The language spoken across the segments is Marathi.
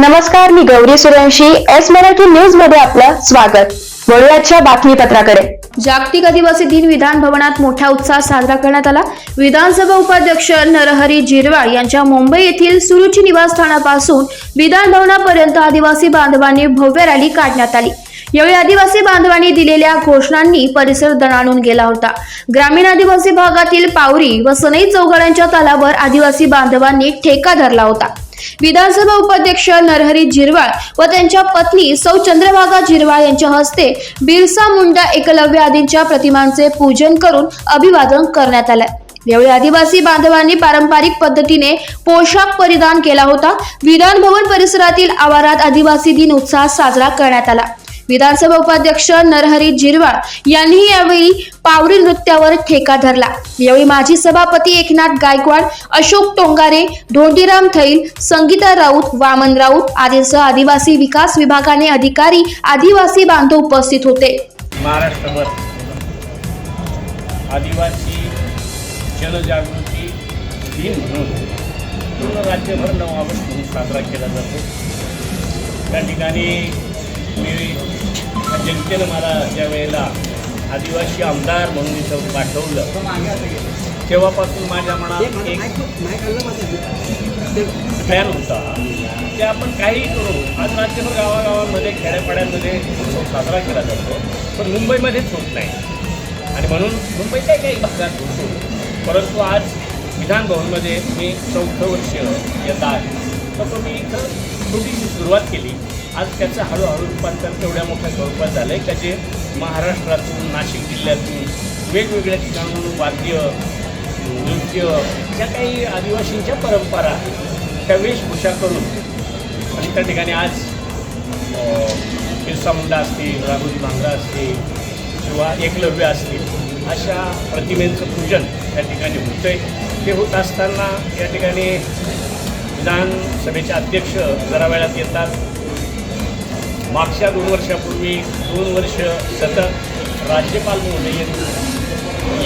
नमस्कार, मी गौरी सूर्यवंशी. एस मराठी न्यूज मध्ये आपलं स्वागत. वळूयाच्या बातमीपत्राकडे. जागतिक आदिवासी दिन विधान भवनात मोठ्या उत्साहात साजरा करण्यात आला. विधानसभा उपाध्यक्ष नरहरी झिरवाळ यांच्या मुंबई येथील सुरुची निवासस्थानापासून विधान भवनापर्यंत आदिवासी बांधवांनी भव्य रॅली काढण्यात आली. यावेळी आदिवासी बांधवांनी दिलेल्या घोषणांनी परिसर दणाणून गेला होता. ग्रामीण आदिवासी भागातील पावरी व सनई चौघड्यांच्या तालावर आदिवासी बांधवांनी ठेका धरला होता. विधानसभा उपाध्यक्ष नरहरी झिरवाळ व त्यांच्या पत्नी सौ चंद्रभागा झिरवाळ यांच्या हस्ते बिरसा मुंडा, एकलव्य आदींच्या प्रतिमांचे पूजन करून अभिवादन करण्यात आले. यावेळी आदिवासी बांधवांनी पारंपरिक पद्धतीने पोशाख परिधान केला होता. विधान भवन परिसरातील आवारात आदिवासी दिन उत्साहात साजरा करण्यात आला. विधानसभा उपाध्यक्ष नरहरी झिरवाळ यांनी यावेळी पावरी नृत्यावर ठेका धरला. यावेळी माजी सभापती एकनाथ गायकवाड, अशोक टोंगारे, धोंडीराम थैल, संगीता राऊत, वामन राऊत आदींसह आदिवासी विकास विभागाने अधिकारी, आदिवासी बांधव उपस्थित होते. महाराष्ट्रभर आदिवासी जनजागृती दिन म्हणून पूर्ण राज्यभर 9 ऑगस्ट म्हणून साजरा केला जातो. त्या ठिकाणी मी जनतेनं मला ज्या वेळेला आदिवासी आमदार म्हणून इथं पाठवलं तेव्हापासून माझ्या मनात एक प्लॅन होता की आपण काही करू. आज राज्यभर गावागावांमध्ये, खेड्यापाड्यांमध्ये उत्सव साजरा केला जातो, पण मुंबईमध्येच होत नाही. आणि म्हणून मुंबईच्या काही भागात होतो, परंतु आज विधान भवनमध्ये मी 4थं वर्ष येत आहे. तर मी इथं छोटीशी सुरुवात केली. आज त्याचं हळूहळू रूपांतर तेवढ्या मोठ्या स्वरूपात झालं आहे का जे महाराष्ट्रातून, नाशिक जिल्ह्यातून वेगवेगळ्या ठिकाणाहून वाद्य, नृत्य, ज्या काही आदिवासींच्या परंपरा आहेत त्या वेशभूषा करून आणि त्या ठिकाणी आज बिरसा मुंडा असतील, राघोजी भांगरा असतील किंवा एकलव्य असतील अशा प्रतिमेचं पूजन त्या ठिकाणी होतं आहे. ते होत असताना या ठिकाणी विधानसभेचे अध्यक्ष जरा वेळात येतात. मागच्या 2 वर्षापूर्वी 2 वर्ष सतत राज्यपाल महोदय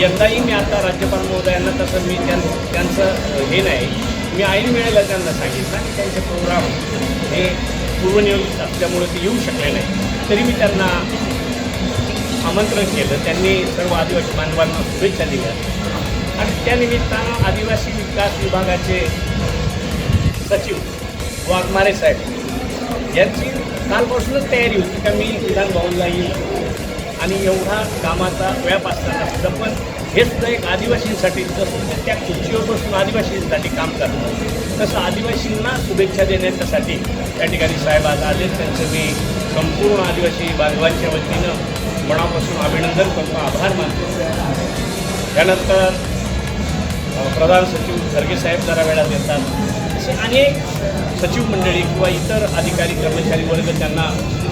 यंदाही मी आता राज्यपाल महोदयांना तसं मी त्यांचं हे नाही, मी ऐन वेळेला त्यांना सांगितलं आणि त्यांचे प्रोग्राम हे पूर्वनियोजित असल्यामुळे ते येऊ शकले नाही. तरी मी त्यांना आमंत्रण केलं. त्यांनी सर्व आदिवासी बांधवांना शुभेच्छा दिल्या आणि त्यानिमित्तानं आदिवासी विकास विभागाचे सचिव वाघमारे साहेब यांची कालपासूनच तयारी होती का मी विधान भवनला येईल आणि एवढा कामाचा व्याप असताना सुद्धा पण हे सुद्धा एक आदिवासींसाठी, जसं त्या खुर्चीवर बसून आदिवासींसाठी काम करतात तसं आदिवासींना शुभेच्छा देण्याच्यासाठी त्या ठिकाणी साहेब आज आले. त्यांचं मी संपूर्ण आदिवासी बांधवांच्या वतीनं मनापासून अभिनंदन करतो, आभार मानतो. त्यानंतर प्रधान सचिव खरगे साहेब जरा वेळात येतात. असे अनेक सचिव मंडळी किंवा इतर अधिकारी कर्मचारी वर्ग त्यांना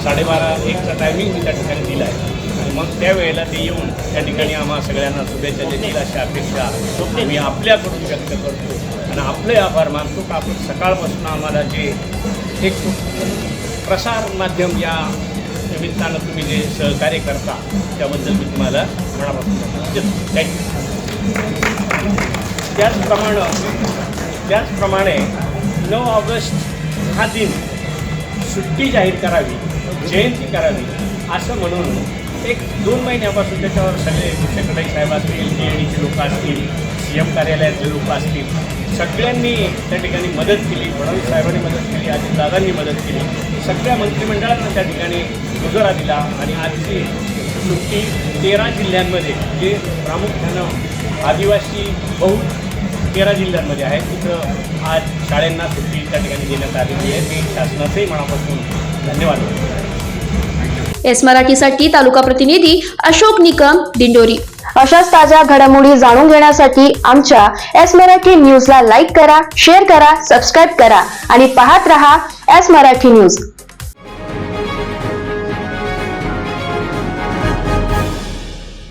12:30-1चा टायमिंग मी त्या ठिकाणी दिला आहे आणि मग त्यावेळेला ते येऊन त्या ठिकाणी आम्हा सगळ्यांना शुभेच्छा देतील अशा अपेक्षा मी आपल्याकडून व्यक्त करतो आणि आपले आभार मानतो का आपण सकाळपासून आम्हाला जे एक प्रसार माध्यम या निमित्तानं तुम्ही जे सहकार्य करता त्याबद्दल मी तुम्हाला मनापासून देतो. थँक्यू. त्याचप्रमाणे 9 ऑगस्ट हा दिन सुट्टी जाहीर करावी, जयंती करावी असं म्हणून 1-2 महिन्यापासून त्याच्यावर सगळे मुख्यकडाई साहेब असतील, TADचे लोक असतील, CM कार्यालयातले लोक असतील, सगळ्यांनी त्या ठिकाणी मदत केली. फडणवीस साहेबांनी मदत केली, अजितदादांनी मदत केली, सगळ्या मंत्रिमंडळानं त्या ठिकाणी दुजोरा दिला आणि आजची सुट्टी 13 जिल्ह्यांमध्ये जे प्रामुख्यानं आदिवासी बहुल 13 जिल्ह्यांमध्ये आहे तिथं आज शाळांना सुट्टी त्या ठिकाणी देण्यात आलेली आहे. मी शासनाचंही मनापासून धन्यवाद देतो. एस मराठीसाठी तालुका प्रतिनिधी अशोक निकम, दिंडोरी. अशाच ताज्या घडामोडी जाणून घेण्यासाठी आमच्या एस मराठी न्यूजला लाईक करा, शेअर करा, सबस्क्राईब करा आणि पाहत रहा एस मराठी न्यूज.